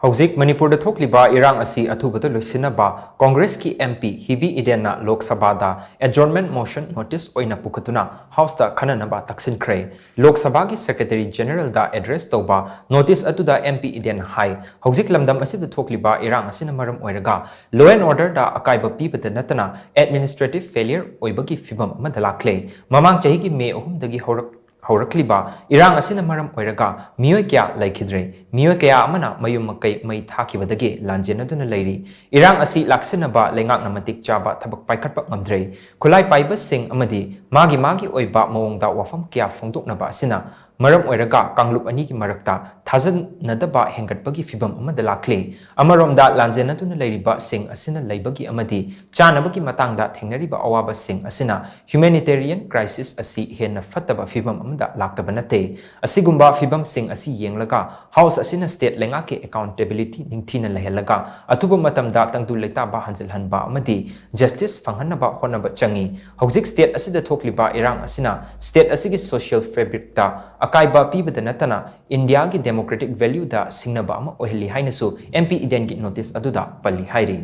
Houjik Manipur da thokliba Irang Asi athubada loisinnaba Congress ki MP Hibi Eden na Lok Sabha da adjournment motion notice oina pukhattuna House da Khannanaba Taksinkhre Lok Sabha ki Secretary General da address toba notice atuda MP Eden hai Houjik lamdam asi da thokliba Irang Asi na maram oiraga law and order da akaiba pibada natana administrative failure oibagi fibam amada lakle mamang chahi ki May 3 dagi Haurakliba, Irang Asi na maram oiraga, miyoi kya laikhidre, miyoi kya amana mayum makai may thakibadagi lanjena duna lairi. Irang Asi Loisinnaba lengak na matik chaba thabak paikatpak ngamdre. Kulay paiba sing amadi, magi oiba mawongda wafam kya fongdoknaba asina. Maram oiraga kanglup ani ki marakta thazan nadaba hengatbagi fibam amada lakle. Amaromda lanjena duna lairiba sing asina laibagi amadi, chanabagi matangda thengnariba awaba sing asina humanitarian crisis asi henna fattaba fibam da laktaba nate asigumba fibam sing asi yenglaga house asina state lengake accountability ningthina lehelaga atuba matamda tangdu leita ba hanjil hanba amadi justice phanghanaba honaba changi houjik state asida thokliba Irang asina state asigi social fabric ta akaiba pibada natana India gi democratic value da singnaba ama oheli hainasu MP Eden gi notice aduda pali hairi